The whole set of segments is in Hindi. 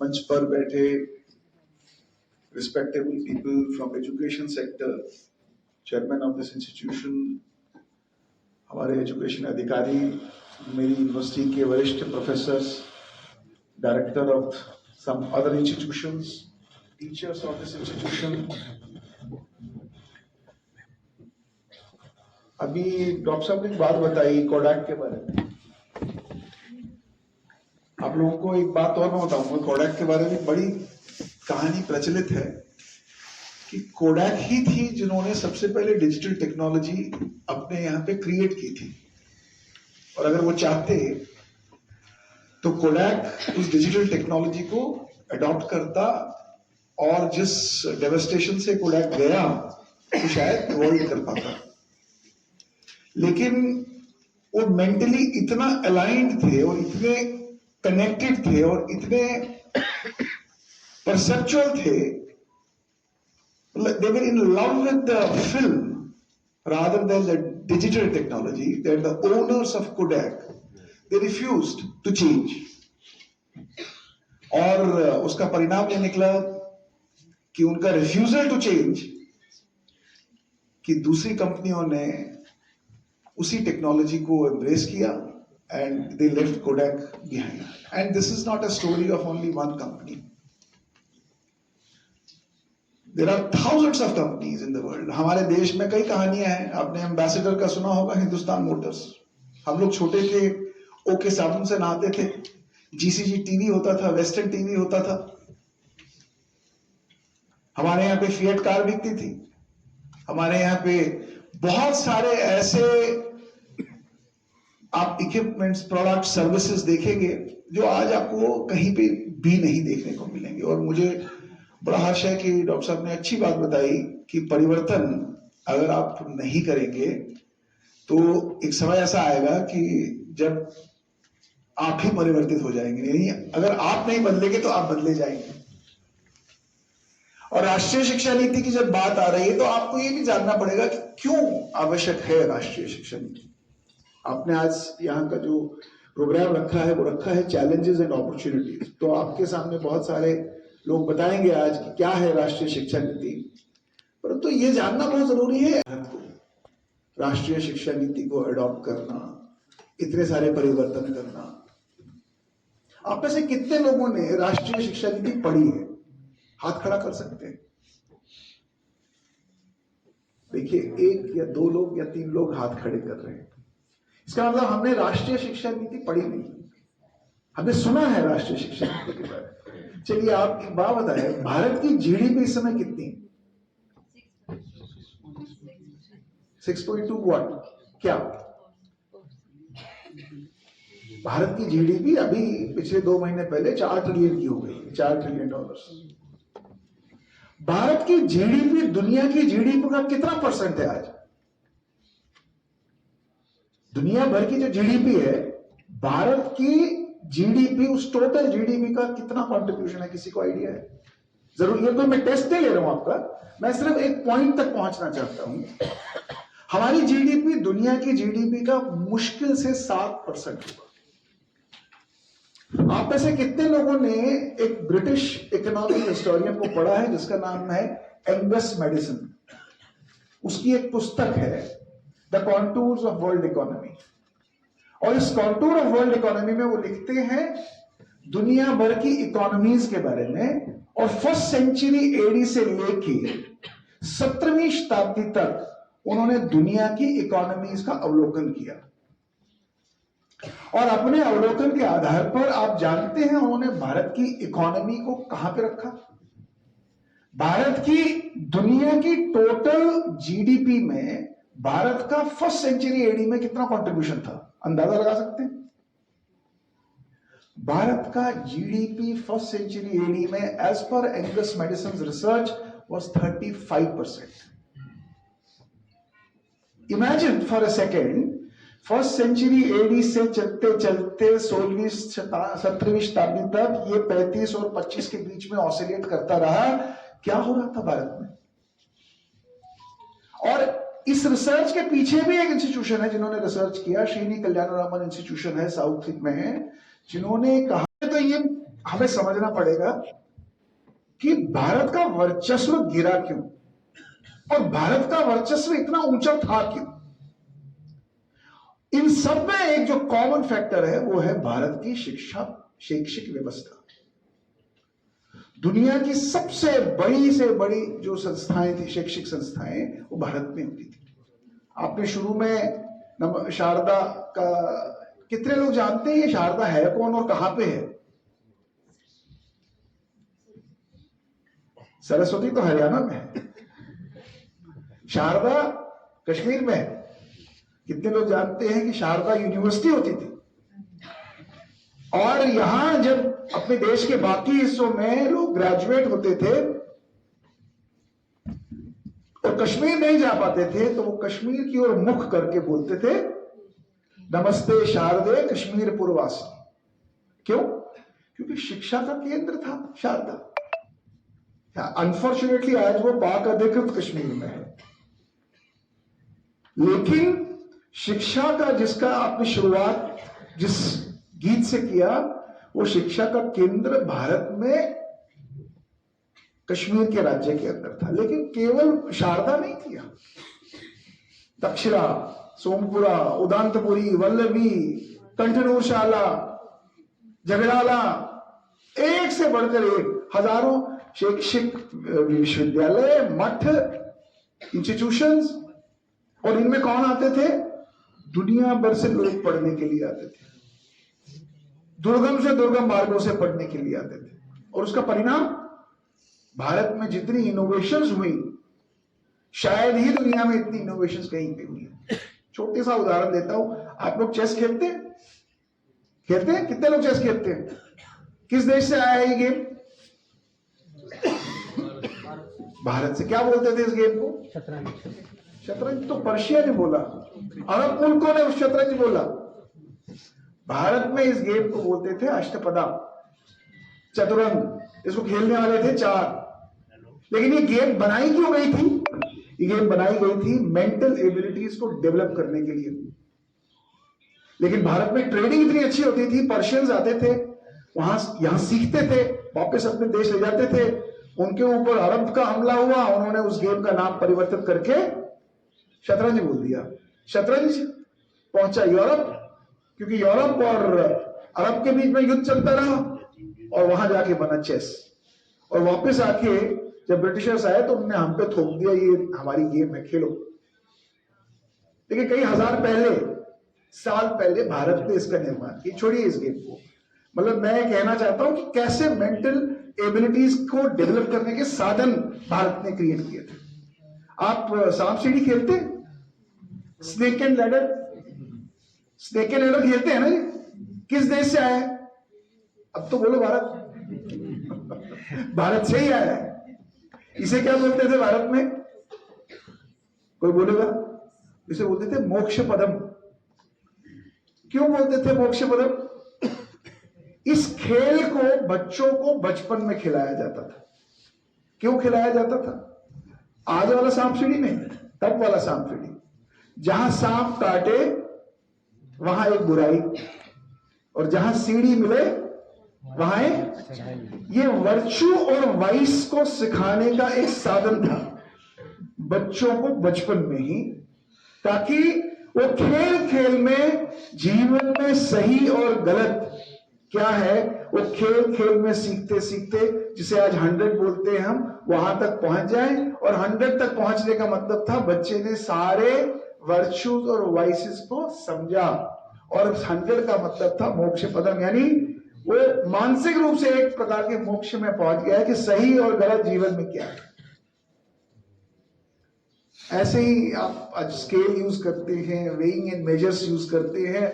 मंच पर बैठे respectable people from education sector, chairman of this institution, हमारे एजुकेशन अधिकारी, मेरी यूनिवर्सिटी के वरिष्ठ professors, director of some other institutions, teachers of this institution. अभी डॉक्टर साहब ने एक बात बताई कोडैक के बारे में। आप लोगों को एक बात और मैं बताऊंगा, कोडैक के बारे में बड़ी कहानी प्रचलित है कि कोडैक ही थी जिन्होंने सबसे पहले डिजिटल टेक्नोलॉजी अपने यहाँ पे क्रिएट की थी, और अगर वो चाहते तो कोडैक उस डिजिटल टेक्नोलॉजी को अडॉप्ट करता और जिस डेवस्टेशन से कोडैक गया तो शायद अवॉइड कर पाता। लेकिन वो मेंटली इतना अलाइंड थे और इतने कनेक्टेड थे और इतने परसेप्चुअल थे, they were in love with the film rather than the digital technology, that the owners of Kodak, they refused to change. और उसका परिणाम ये निकला कि उनका रिफ्यूजल टू चेंज कि दूसरी कंपनियों ने उसी टेक्नोलॉजी को एम्ब्रेस किया and they left Kodak behind. And this is not a story of only one company, there are thousands of companies in the world. हमारे देश में कई कहानियां हैं, आपने एम्बेसडर का सुना होगा, हिंदुस्तान मोटर्स। हम लोग छोटे थे, ओके साबुन से नहाते थे, जीसीजी टीवी होता था, वेस्टर्न टीवी होता था, हमारे यहाँ पे फिएट कार बिकती थी, हमारे यहाँ पे बहुत सारे ऐसे आप इक्विपमेंट्स, प्रोडक्ट, सर्विसेज देखेंगे जो आज आपको कहीं पे भी नहीं देखने को मिलेंगे। और मुझे बड़ा हर्ष है कि डॉक्टर साहब ने अच्छी बात बताई कि परिवर्तन अगर आप नहीं करेंगे तो एक समय ऐसा आएगा कि जब आप ही परिवर्तित हो जाएंगे, नहीं अगर आप नहीं बदलेंगे तो आप बदले जाएंगे। और राष्ट्रीय शिक्षा नीति की जब बात आ रही है तो आपको ये भी जानना पड़ेगा कि क्यों आवश्यक है राष्ट्रीय शिक्षा नीति। आपने आज यहाँ का जो प्रोग्राम रखा है वो रखा है चैलेंजेस एंड अपॉर्चुनिटीज। तो आपके सामने बहुत सारे लोग बताएंगे आज कि क्या है राष्ट्रीय शिक्षा नीति, परंतु ये जानना बहुत जरूरी है राष्ट्रीय शिक्षा नीति को अडॉप्ट करना, इतने सारे परिवर्तन करना। आप में से कितने लोगों ने राष्ट्रीय शिक्षा नीति पढ़ी है? हाथ खड़ा कर सकते हैं। देखिए, एक या दो लोग या तीन लोग हाथ खड़े कर रहे हैं, इसका मतलब हमने राष्ट्रीय शिक्षा नीति पढ़ी नहीं, हमने सुना है राष्ट्रीय शिक्षा नीति के बारे में। चलिए आप एक बात बताएं, भारत की जीडीपी इस समय कितनी? 6.2 व्हाट? क्या भारत की जीडीपी अभी पिछले 2 महीने पहले 4 ट्रिलियन की हो गई, $4 ट्रिलियन। भारत की जीडीपी दुनिया की जीडीपी का कितना परसेंट है आज? दुनिया भर की जो जीडीपी है, भारत की जीडीपी उस टोटल जीडीपी का कितना कंट्रीब्यूशन है? किसी को आइडिया है? जरूर, ये कोई मैं टेस्ट नहीं ले रहा हूं आपका, मैं सिर्फ एक पॉइंट तक पहुंचना चाहता हूं। हमारी जीडीपी दुनिया की जीडीपी का मुश्किल से 7% होगा। आप में से कितने लोगों ने एक ब्रिटिश इकोनॉमिक हिस्टोरियन को पढ़ा है जिसका नाम है एंगस मैडिसन? उसकी एक पुस्तक है the contours of world economy, और इस कॉन्टूर ऑफ वर्ल्ड इकोनॉमी में वो लिखते हैं दुनिया भर की इकोनॉमीज के बारे में, और फर्स्ट सेंचुरी एडी से लेके 17वीं शताब्दी तक उन्होंने दुनिया की इकोनॉमीज का अवलोकन किया, और अपने अवलोकन के आधार पर आप जानते हैं उन्होंने भारत की इकोनॉमी को कहां पे रखा? भारत की दुनिया की टोटल जीडीपी में भारत का फर्स्ट सेंचुरी एडी में कितना कंट्रीब्यूशन था? अंदाजा लगा सकते हैं? भारत का जीडीपी फर्स्ट सेंचुरी एडी में as per Angus Maddison research was 35%। Imagine for a second, first century AD से चलते चलते 16वीं 17वीं शताब्दी तक ये 35 और 25 के बीच में ऑसिलेट करता रहा। क्या हो रहा था भारत में? और इस रिसर्च के पीछे भी एक इंस्टीट्यूशन है जिन्होंने रिसर्च किया, श्रीनी कल्याणरामन इंस्टीट्यूशन है, साउथ में है, जिन्होंने कहा तो ये हमें समझना पड़ेगा कि भारत का वर्चस्व गिरा क्यों और भारत का वर्चस्व इतना ऊंचा था क्यों। इन सब में एक जो कॉमन फैक्टर है वो है भारत की शिक्षा, शैक्षिक व्यवस्था। दुनिया की सबसे बड़ी से बड़ी जो संस्थाएं थी, शैक्षिक संस्थाएं, वो भारत में होती थी। आपने शुरू में शारदा का, कितने लोग जानते हैं ये शारदा है कौन और कहां पे है? सरस्वती तो हरियाणा में है, शारदा कश्मीर में है। कितने लोग जानते हैं कि शारदा यूनिवर्सिटी होती थी? और यहां जब अपने देश के बाकी हिस्सों में लोग ग्रेजुएट होते थे और कश्मीर नहीं जा पाते थे तो वो कश्मीर की ओर मुख करके बोलते थे, नमस्ते शारदे कश्मीर पूर्वासी। क्यों? क्योंकि शिक्षा का केंद्र था शारदा। अनफॉर्चुनेटली आज वो पाक अधिकृत कश्मीर में है, लेकिन शिक्षा का जिसका आपने शुरुआत जिस गीत से किया, वो शिक्षा का केंद्र भारत में कश्मीर के राज्य के अंदर था। लेकिन केवल शारदा नहीं थी, तक्षशिला, सोमपुरा, उदांतपुरी, वल्लभी, कंठनूर शाला, झगड़ाला, एक से बढ़कर एक हजारों शैक्षिक विश्वविद्यालय, मठ, इंस्टीट्यूशंस। और इनमें कौन आते थे? दुनिया भर से लोग पढ़ने के लिए आते थे, दुर्गम से दुर्गम मार्गों से पढ़ने के लिए आते थे। और उसका परिणाम भारत में जितनी इनोवेशंस हुई, शायद ही दुनिया में इतनी इनोवेशंस कहीं पे हुई है। छोटे सा उदाहरण देता हूं, आप लोग चेस खेलते हैं? खेलते हैं? कितने लोग चेस खेलते हैं? किस देश से आया है ये गेम? भारत से। क्या बोलते थे इस गेम को? शतरंज। शतरंज तो पर्शिया ने बोला, अरब मुल्कों ने उस शतरंज बोला। भारत में इस गेम को बोलते थे अष्टपदा, चतुरंग। इसको खेलने वाले थे 4। लेकिन ये गेम बनाई क्यों गई थी? ये गेम बनाई गई थी मेंटल एबिलिटीज को डेवलप करने के लिए। लेकिन भारत में ट्रेडिंग इतनी अच्छी होती थी, पर्शियंस आते थे, वहां यहां सीखते थे, वापस अपने देश ले जाते थे। उनके ऊपर अरब का हमला हुआ, उन्होंने उस गेम का नाम परिवर्तित करके शतरंज बोल दिया। शतरंज पहुंचा यूरोप, क्योंकि यूरोप और अरब के बीच में युद्ध चलता रहा, और वहां जाके बना चेस। और वापस आके जब ब्रिटिशर्स आए तो उन्होंने हम पे थोप दिया, ये हमारी गेम है, खेलो। लेकिन कई हजार साल पहले भारत ने इसका निर्माण किया। छोड़िए इस गेम को, मतलब मैं कहना चाहता हूं कि कैसे मेंटल एबिलिटीज को डेवलप करने के साधन भारत ने क्रिएट किए थे। आप सांप सीढ़ी खेलते हैं? Snake and ladder, snake and ladder खेलते हैं ना? किस देश से आया है? अब तो बोलो भारत। भारत से ही आया है। इसे क्या बोलते थे भारत में? कोई बोलेगा? इसे बोलते थे मोक्ष पदम। क्यों बोलते थे मोक्ष पदम? इस खेल को बच्चों को बचपन में खिलाया जाता था। क्यों खिलाया जाता था? आज वाला सांप सीढ़ी नहीं, तब वाला सांप सीढ़ी। जहां सांप काटे वहां एक बुराई, और जहां सीढ़ी मिले वहां ये वर्च्यू और वाइस को सिखाने का एक साधन था बच्चों को बचपन में ही, ताकि वो खेल खेल में जीवन में सही और गलत क्या है वो खेल खेल में सीखते सीखते, जिसे आज 100 बोलते हैं हम, वहां तक पहुंच जाए। और 100 तक पहुंचने का मतलब था बच्चे ने सारे वर्च्यूज और वाइसेस को समझा, और 100 का मतलब था मोक्ष पदम, यानी वो मानसिक रूप से एक प्रकार के मोक्ष में पहुंच गया है कि सही और गलत जीवन में क्या है। ऐसे ही आप आज स्केल यूज करते हैं, वेइंग एंड मेजर्स यूज करते हैं,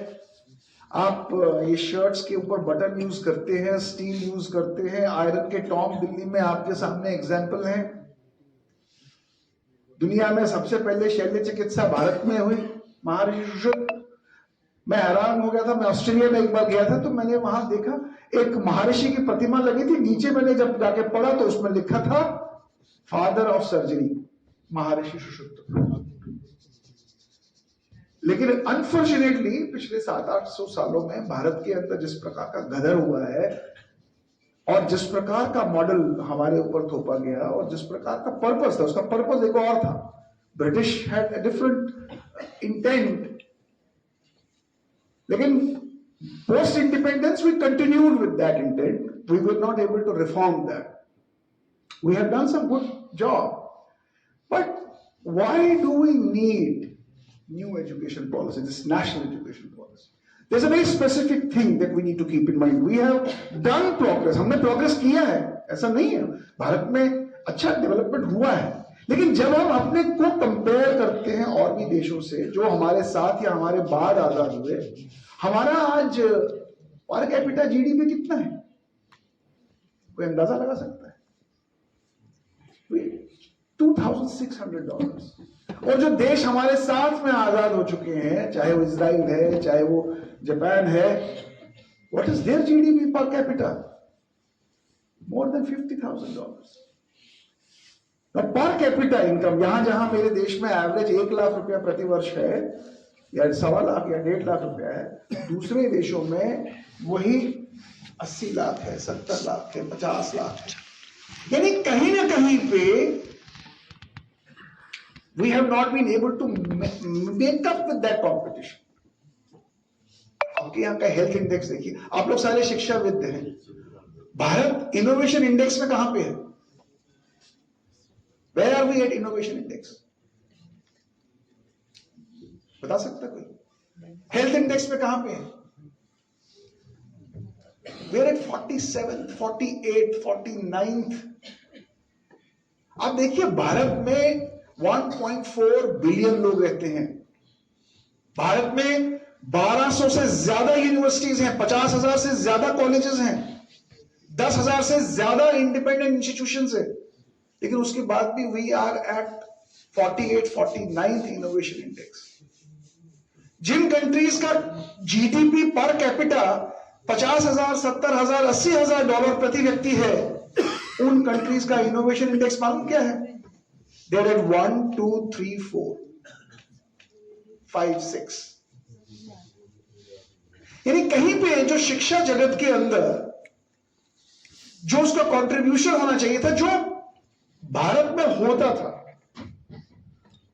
आप ये शर्ट्स के ऊपर बटन यूज करते हैं, स्टील यूज करते हैं, आयरन के टॉम दिल्ली में आपके सामने एग्जाम्पल है। दुनिया में सबसे पहले शल्य चिकित्सा भारत में हुई, महर्षि सुश्रुत। मैं हैरान हो गया था, मैं ऑस्ट्रेलिया में एक बार गया था, तो मैंने वहां देखा एक महर्षि की प्रतिमा लगी थी, नीचे मैंने जब जाके पढ़ा तो उसमें लिखा था फादर ऑफ सर्जरी, महर्षि सुश्रुत। लेकिन अनफॉर्चुनेटली पिछले 700-800 सालों में भारत के अंदर जिस प्रकार का गदर हुआ है, और जिस प्रकार का मॉडल हमारे ऊपर थोपा गया और जिस प्रकार का पर्पस था, उसका पर्पस एक और था. British had a different intent, लेकिन post independence we continued with that intent. We were not able to reform that. We have done some good job, but why do we need new education policy, this national education policy? There's a very specific thing that we need to keep in mind. We have done progress, हमने progress किया है, ऐसा नहीं है. भारत में अच्छा डेवलपमेंट हुआ है, लेकिन जब हम अपने को कंपेयर करते हैं और भी देशों से जो हमारे साथ या हमारे बाद आजाद हुए, हमारा आज पर कैपिटा जीडीपी कितना है? कोई अंदाजा लगा सकता है? $2,600. और जो देश हमारे साथ में आजाद हो चुके हैं, चाहे वो इजराइल है, चाहे वो जापान है, what is their GDP per capita? More than $50,000. Per capita income यहां जहां मेरे देश में एवरेज 1 लाख रुपया प्रति वर्ष है, या 1.25 लाख या 1.5 लाख रुपया है, दूसरे देशों में वही 80 लाख है, 70 लाख है, 50 लाख है. यानी कहीं ना कहीं पे we have not been able to make up with that competition. आपके यहाँ का हेल्थ इंडेक्स देखिए, आप लोग सारे शिक्षाविद हैं. भारत इनोवेशन इंडेक्स में कहां पे है? Where are we at innovation index? बता सकता कोई? हेल्थ इंडेक्स में कहां पे है? We're at 47th, 48th, 49th. आप देखिए भारत में 1.4 बिलियन लोग रहते हैं. भारत में 1200 से ज्यादा यूनिवर्सिटीज हैं, 50,000 से ज्यादा कॉलेजेस हैं, 10,000 से ज्यादा इंडिपेंडेंट इंस्टीट्यूशंस है, लेकिन उसके बाद भी we are at 48, 49th innovation index. जिन कंट्रीज का जीडीपी पर कैपिटा 50,000, 70,000, $80,000 प्रति व्यक्ति है, उन कंट्रीज का इनोवेशन इंडेक्स मालूम क्या है? They're at 1, 2, 3, 4, 5, 6. यानी कहीं पे जो शिक्षा जगत के अंदर जो उसका कंट्रीब्यूशन होना चाहिए था, जो भारत में होता था,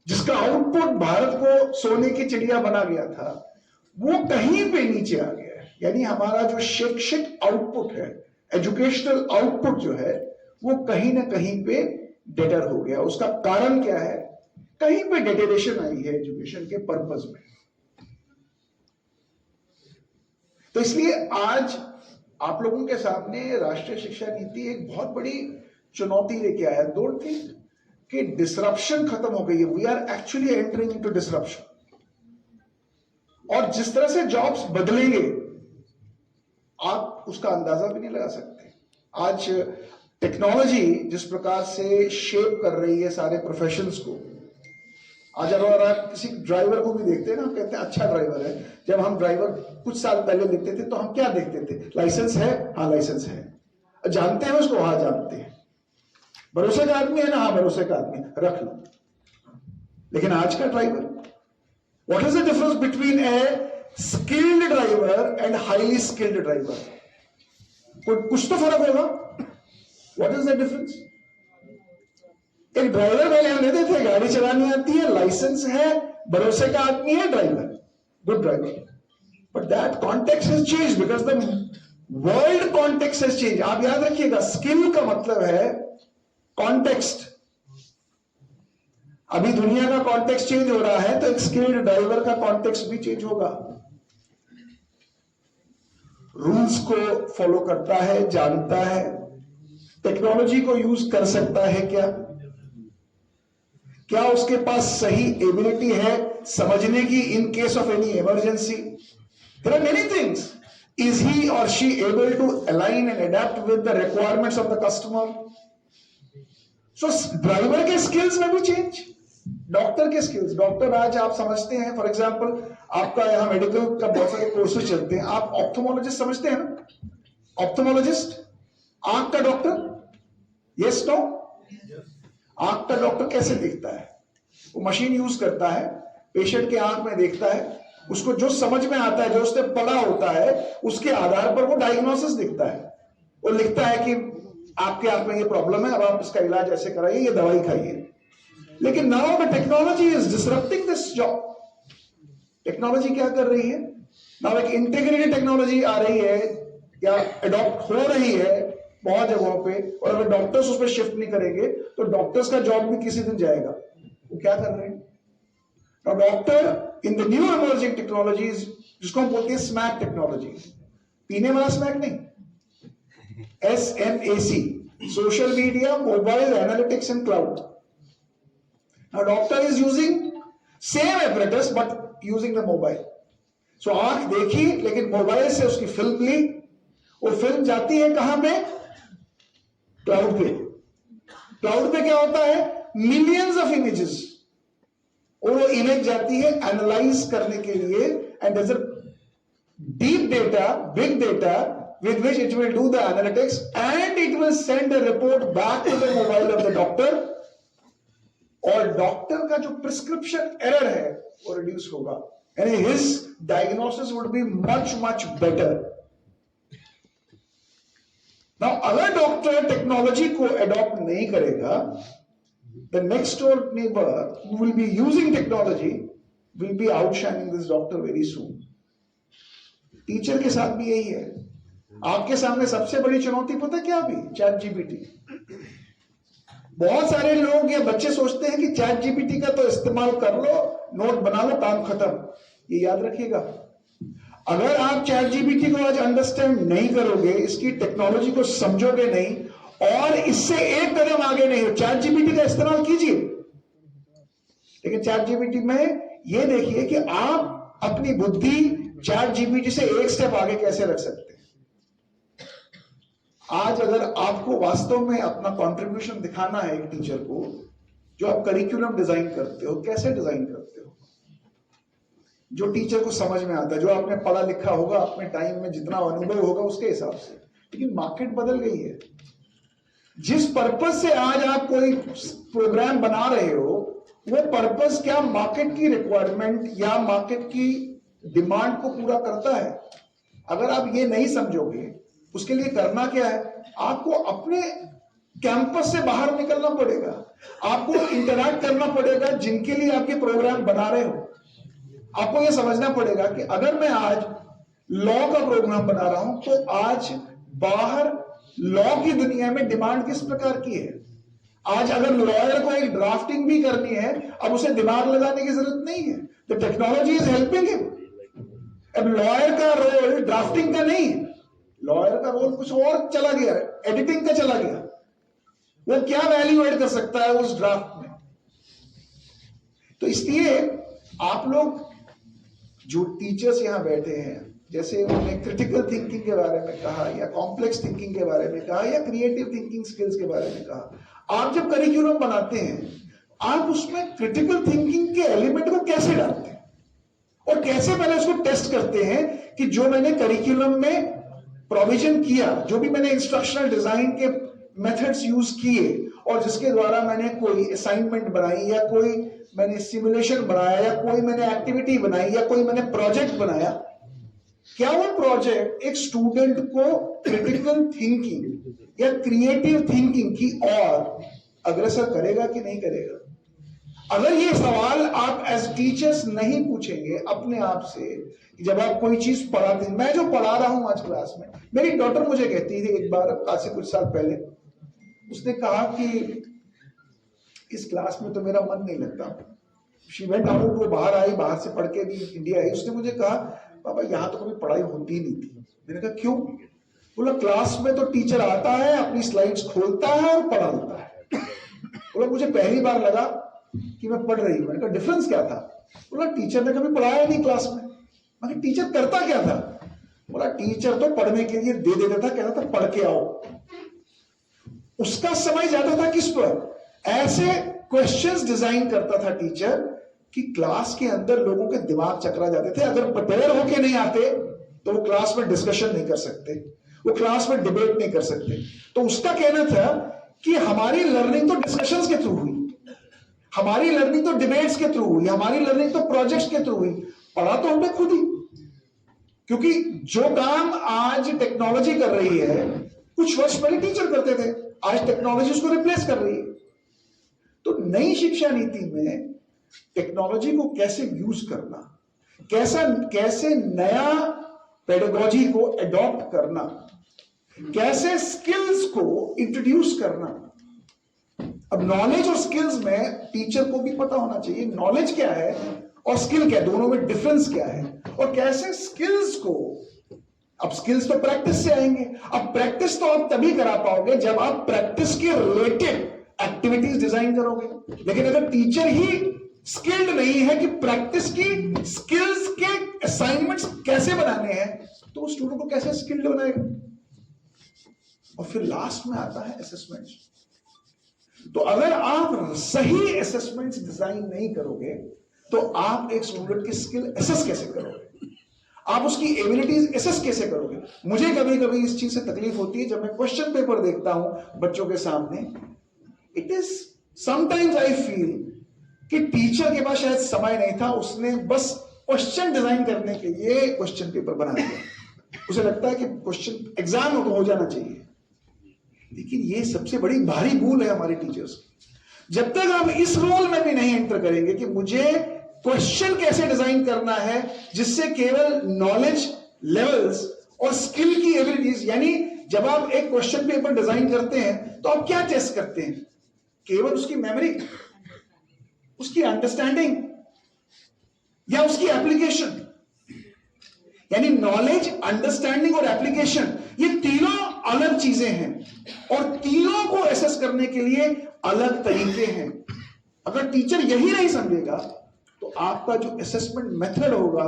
जिसका आउटपुट भारत को सोने की चिड़िया बना गया था, वो कहीं पे नीचे आ गया है. यानी हमारा जो शैक्षिक आउटपुट है, एजुकेशनल आउटपुट जो है, वो कहीं ना कहीं पे डेटर हो गया. उसका कारण क्या है? कहीं पे डेटेरेशन आई है एजुकेशन के पर्पस में. तो इसलिए आज आप लोगों के सामने राष्ट्रीय शिक्षा नीति एक बहुत बड़ी चुनौती लेके आया. डोंट थिंक कि डिसरप्शन खत्म हो गई है. We are actually entering into disruption. और जिस तरह से जॉब्स बदलेंगे आप उसका अंदाजा भी नहीं लगा सकते. आज टेक्नोलॉजी जिस प्रकार से शेप कर रही है सारे प्रोफेशंस को, आज अगर आप किसी ड्राइवर को भी देखते हैं ना, हम कहते हैं अच्छा ड्राइवर है. जब हम ड्राइवर कुछ साल पहले देखते थे तो हम क्या देखते थे? लाइसेंस है, हाँ लाइसेंस है. जानते हैं उसको, हाँ जानते हैं. भरोसे का आदमी है ना, हाँ भरोसे का आदमी, रख लो. लेकिन आज का driver, what is the difference between A skilled driver and highly skilled driver? कुछ तो फर्क होगा. What is the difference? एक ड्राइवर पहले हम लेते थे, गाड़ी चलानी आती है, लाइसेंस है, भरोसे का आदमी है, driver, good driver. But that context has changed because the world context has changed. आप याद रखिएगा, स्किल का मतलब है कॉन्टेक्स्ट. अभी दुनिया का कॉन्टेक्स्ट चेंज हो रहा है, तो एक स्किल्ड ड्राइवर का कॉन्टेक्स्ट भी चेंज होगा. रूल्स को फॉलो करता है, जानता है, टेक्नोलॉजी को यूज कर सकता है. क्या उसके पास सही एबिलिटी है समझने की in case of any emergency? There are many things. Is he और she able to align and adapt with the requirements of the customer? So driver के स्किल्स में भी चेंज. डॉक्टर के स्किल्स, डॉक्टर आज आप समझते हैं, फॉर एग्जांपल आपका यहाँ मेडिकल का बहुत सारे कोर्सेज चलते हैं. आप ऑप्थोमोलॉजिस्ट समझते हैं ना? ऑप्थोमोलॉजिस्ट, आंख का डॉक्टर, यस नो? आंख का डॉक्टर कैसे देखता है? वो मशीन यूज करता है, पेशेंट के आंख में देखता है, उसको जो समझ में आता है, जो उसने पढ़ा होता है, उसके आधार पर वो डायग्नोसिस दिखता है. वो लिखता है कि आपके आप में ये प्रॉब्लम है, अब आप इसका इलाज ऐसे कराइए, ये दवाई खाइए। लेकिन now the technology is disrupting this job. Technology क्या कर रही है? नाउ एक इंटीग्रेटेड टेक्नोलॉजी आ रही है या अडॉप्ट हो रही है बहुत जगहों पे, और अगर डॉक्टर्स उस पर शिफ्ट नहीं करेंगे तो डॉक्टर्स का जॉब भी किसी दिन जाएगा। वो क्या कर रहे हैं? Doctor in the new emerging technologies, जिसको हम बोलते हैं स्मैक टेक्नोलॉजी, पीने वाला स्मैक नहीं, SMAC, social media, mobile, analytics and cloud. Now doctor is using same apparatus but using the mobile. So आंख देखी लेकिन मोबाइल से उसकी फिल्म ली, वो फिल्म जाती है कहां पे? क्लाउड पे। क्लाउड पे क्या होता है? मिलियंस ऑफ इमेजेस, और वो इमेज जाती है एनालाइज करने के लिए, and there is a deep data, big data with which it will do the analytics and it will send a report back to the mobile of the doctor, और डॉक्टर का जो प्रिस्क्रिप्शन एरर है वो रिड्यूस होगा, यानी his diagnosis would be much much better. Now अगर डॉक्टर टेक्नोलॉजी को अडॉप्ट नहीं करेगा, the next door neighbour who will be using technology will be outshining this doctor very soon. Teacher के साथ भी यही है। आपके सामने सबसे बड़ी चुनौती पता क्या भी? Chat GPT. बहुत सारे लोग या बच्चे सोचते हैं कि चैट जीपीटी का तो इस्तेमाल कर लो, नोट बना लो, काम खत्म। ये याद रखिएगा, अगर आप चैट जीपीटी को आज अंडरस्टैंड नहीं करोगे, इसकी टेक्नोलॉजी को समझोगे नहीं, और इससे एक कदम आगे नहीं हो, चैट जीपीटी का इस्तेमाल कीजिए, लेकिन चैट जीपीटी में ये देखिए कि आप अपनी बुद्धि चैट जीपीटी से एक स्टेप आगे कैसे रख सकते हैं। आज अगर आपको वास्तव में अपना कंट्रीब्यूशन दिखाना है एक टीचर को, जो आप करिकुलम डिजाइन करते हो, कैसे डिजाइन करते हो? जो टीचर को समझ में आता है, जो आपने पढ़ा लिखा होगा, अपने टाइम में जितना अनुभव होगा उसके हिसाब से। लेकिन मार्केट बदल गई है। जिस पर्पज से आज आप कोई प्रोग्राम बना रहे हो, वो पर्पज क्या मार्केट की रिक्वायरमेंट या मार्केट की डिमांड को पूरा करता है? अगर आप ये नहीं समझोगे, उसके लिए करना क्या है? आपको अपने कैंपस से बाहर निकलना पड़ेगा, आपको इंटरैक्ट करना पड़ेगा जिनके लिए आपके प्रोग्राम बना रहे हो। आपको यह समझना पड़ेगा कि अगर मैं आज लॉ का प्रोग्राम बना रहा हूं, तो आज बाहर लॉ की दुनिया में डिमांड किस प्रकार की है। आज अगर लॉयर को एक ड्राफ्टिंग भी करनी है, अब उसे दिमाग लगाने की जरूरत नहीं है, the technology is helping him. अब लॉयर का रोल ड्राफ्टिंग का नहीं है, लॉयर का रोल कुछ और चला गया, एडिटिंग का चला गया। वो क्या वैल्यू ऐड कर सकता है उस ड्राफ्ट में? तो इसलिए आप लोग जो टीचर्स यहां बैठे हैं, जैसे उन्होंने क्रिटिकल थिंकिंग के बारे में कहा, या कॉम्प्लेक्स थिंकिंग के बारे में कहा, या क्रिएटिव थिंकिंग स्किल्स के बारे में कहा, आप जब करिकुलम बनाते हैं, आप उसमें क्रिटिकल थिंकिंग के एलिमेंट को कैसे डालते हैं, और कैसे पहले उसको टेस्ट करते हैं कि जो मैंने करिकुलम में प्रोविजन किया, जो भी मैंने इंस्ट्रक्शनल डिजाइन के मेथड्स यूज किए, और जिसके द्वारा मैंने कोई असाइनमेंट बनाई, या कोई मैंने सिमुलेशन बनाया, या कोई मैंने एक्टिविटी बनाई, या कोई मैंने प्रोजेक्ट बनाया, क्या वो प्रोजेक्ट एक स्टूडेंट को क्रिटिकल थिंकिंग या क्रिएटिव थिंकिंग की ओर अग्रसर करेगा कि नहीं करेगा? अगर ये सवाल आप एज टीचर्स नहीं पूछेंगे अपने आप से, जब आप कोई चीज पढ़ाते हैं, मैं जो पढ़ा रहा हूं आज क्लास में, मेरी डॉटर मुझे कहती थी एक बार, आज से कुछ साल पहले, उसने कहा कि इस क्लास में तो मेरा मन नहीं लगता। शी वेंट आउट, वो बाहर आई, बाहर से पढ़ के भी इंडिया आई, उसने मुझे कहा पापा यहां तो कभी पढ़ाई होती ही नहीं थी। मैंने कहा क्यों? बोला क्लास में तो टीचर आता है, अपनी स्लाइड्स खोलता है और पढ़ा देता है। बोला मुझे पहली बार लगा कि मैं पढ़ रही हूं। मैंने कहा डिफरेंस क्या था? बोला टीचर ने कभी पढ़ाया नहीं क्लास में। मैंने टीचर करता क्या था? बोला टीचर तो पढ़ने के लिए दे देता था, कहता था पढ़ के आओ। उसका समय जाता था किस पर? ऐसे क्वेश्चंस डिजाइन करता था टीचर कि क्लास के अंदर लोगों के दिमाग चकरा जाते थे। अगर प्रिपेयर होके नहीं आते तो वो क्लास में डिस्कशन नहीं कर सकते, वो क्लास में डिबेट नहीं कर सकते। तो उसका कहना था कि हमारी लर्निंग तो डिस्कशंस के थ्रू हुई, हमारी लर्निंग तो डिबेट्स के थ्रू हुई, हमारी लर्निंग तो प्रोजेक्ट्स के थ्रू हुई, पढ़ा तो हमने खुद ही। क्योंकि जो काम आज टेक्नोलॉजी कर रही है कुछ वर्ष पहले टीचर करते थे, आज टेक्नोलॉजी उसको रिप्लेस कर रही है। तो नई शिक्षा नीति में टेक्नोलॉजी को कैसे यूज करना, कैसे नया पेडागोजी को अडॉप्ट करना, कैसे स्किल्स को इंट्रोड्यूस करना। अब नॉलेज और स्किल्स में टीचर को भी पता होना चाहिए नॉलेज क्या है और स्किल क्या है, दोनों में डिफरेंस क्या है, और कैसे स्किल्स को, अब स्किल्स तो प्रैक्टिस से आएंगे। अब प्रैक्टिस तो आप तभी करा पाओगे जब आप प्रैक्टिस के रिलेटेड एक्टिविटीज डिजाइन करोगे। लेकिन अगर टीचर ही स्किल्ड नहीं है कि प्रैक्टिस की स्किल्स के असाइनमेंट्स कैसे बनाने हैं, तो स्टूडेंट को कैसे स्किल्ड बनाएगा। और फिर लास्ट में आता है असेसमेंट्स। तो अगर आप सही असेसमेंट्स डिजाइन नहीं करोगे तो आप एक स्टूडेंट की स्किल असेस कैसे करोगे, आप उसकी एबिलिटीज असेस कैसे करोगे। मुझे कभी कभी इस चीज से तकलीफ होती है जब मैं क्वेश्चन पेपर देखता हूं बच्चों के सामने। It is sometimes I feel कि टीचर के पास शायद समय नहीं था, उसने बस क्वेश्चन डिजाइन करने के लिए क्वेश्चन पेपर बना दिया। उसे लगता है कि क्वेश्चन एग्जाम हो जाना चाहिए। लेकिन ये सबसे बड़ी भारी भूल है हमारे टीचर्स की। जब तक आप इस रोल में भी नहीं एंटर करेंगे कि मुझे क्वेश्चन कैसे डिजाइन करना है जिससे केवल नॉलेज लेवल्स और स्किल की एबिलिटीज, यानी जब आप एक क्वेश्चन पेपर डिजाइन करते हैं तो आप क्या टेस्ट करते हैं, केवल उसकी मेमोरी, उसकी अंडरस्टैंडिंग या उसकी एप्लीकेशन। यानी नॉलेज, अंडरस्टैंडिंग और एप्लीकेशन ये तीनों अलग चीजें हैं और तीनों को एसेस करने के लिए अलग तरीके हैं। अगर टीचर यही नहीं समझेगा तो आपका जो असेसमेंट मेथड होगा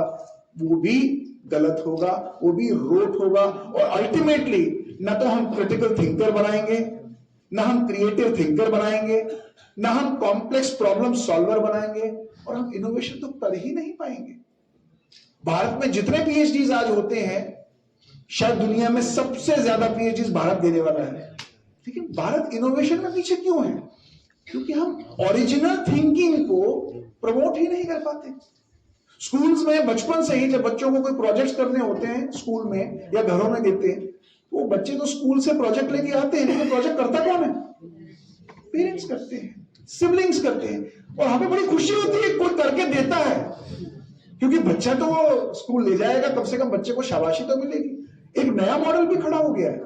वो भी गलत होगा, वो भी रोट होगा, और अल्टीमेटली ना तो हम क्रिटिकल थिंकर बनाएंगे, ना हम क्रिएटिव थिंकर बनाएंगे, ना हम कॉम्प्लेक्स प्रॉब्लम सॉल्वर बनाएंगे, और हम इनोवेशन तो कर ही नहीं पाएंगे। भारत में जितने पीएचडीज आज होते हैं, शायद दुनिया में सबसे ज्यादा पीएचडीज भारत देने वाला है। लेकिन भारत इनोवेशन में पीछे क्यों है? क्योंकि हम ओरिजिनल थिंकिंग को प्रमोट ही नहीं कर पाते। स्कूल्स में बचपन से ही जब बच्चों को कोई प्रोजेक्ट्स करने होते हैं स्कूल में या घरों में देते हैं, तो वो बच्चे तो स्कूल से प्रोजेक्ट लेके आते हैं, लेकिन प्रोजेक्ट करता कौन है? पेरेंट्स करते हैं, सिबलिंग्स करते हैं। और हमें बड़ी खुशी होती है कोई करके देता है, क्योंकि बच्चा तो वो स्कूल ले जाएगा, कम से कम बच्चे को शाबाशी तो मिलेगी। एक नया मॉडल भी खड़ा हो गया है।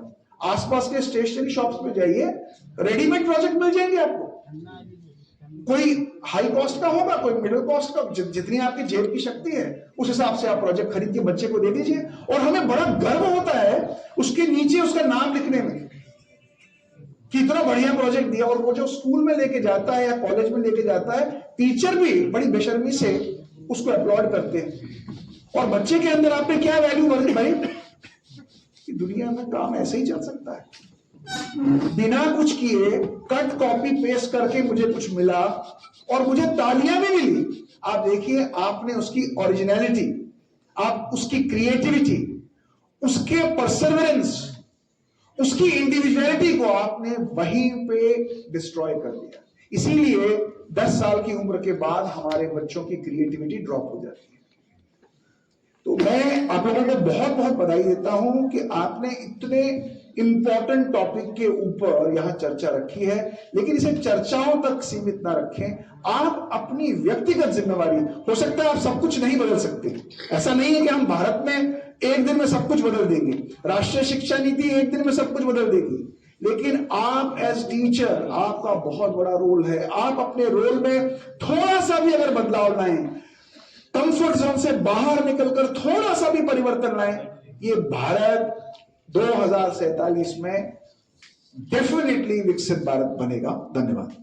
आसपास के स्टेशनरी शॉप्स में जाइए, रेडीमेड प्रोजेक्ट मिल जाएंगे आपको। कोई हाई कॉस्ट का होगा, कोई मिडिल कॉस्ट का, जितनी आपकी जेब की शक्ति है उस हिसाब से आप प्रोजेक्ट खरीद के बच्चे को दे दीजिए। और हमें बड़ा गर्व होता है उसके नीचे उसका नाम लिखने में कि इतना बढ़िया प्रोजेक्ट दिया। और वो जो स्कूल में लेके जाता है या कॉलेज में लेके जाता है, टीचर भी बड़ी बेशर्मी से उसको अपलॉड करते हैं। और बच्चे के अंदर आपने क्या वैल्यू बढ़ी भाई कि दुनिया में काम ऐसे ही चल सकता है, बिना कुछ किए कट कॉपी पेस्ट करके मुझे कुछ मिला और मुझे तालियां भी मिली। आप देखिए, आपने उसकी ओरिजिनलिटी, आप उसकी क्रिएटिविटी, उसके परसेवरेंस, उसकी इंडिविजुअलिटी को आपने वहीं पे डिस्ट्रॉय कर दिया। इसीलिए 10 साल की उम्र के बाद हमारे बच्चों की क्रिएटिविटी ड्रॉप हो जाती है। तो मैं आप लोगों को बहुत बहुत बधाई देता हूं कि आपने इतने इंपॉर्टेंट टॉपिक के ऊपर यहां चर्चा रखी है, लेकिन इसे चर्चाओं तक सीमित ना रखें। आप अपनी व्यक्तिगत जिम्मेवारी, हो सकता है आप सब कुछ नहीं बदल सकते, ऐसा नहीं है कि हम भारत में एक दिन में सब कुछ बदल देंगे, राष्ट्रीय शिक्षा नीति एक दिन में सब कुछ बदल देगी, लेकिन आप एज टीचर, आपका बहुत बड़ा रोल है। आप अपने रोल में थोड़ा सा भी अगर बदलाव लाएं, कंफर्ट जोन से बाहर निकलकर थोड़ा सा भी परिवर्तन लाएं, ये भारत 2047 में डेफिनेटली विकसित भारत बनेगा। धन्यवाद।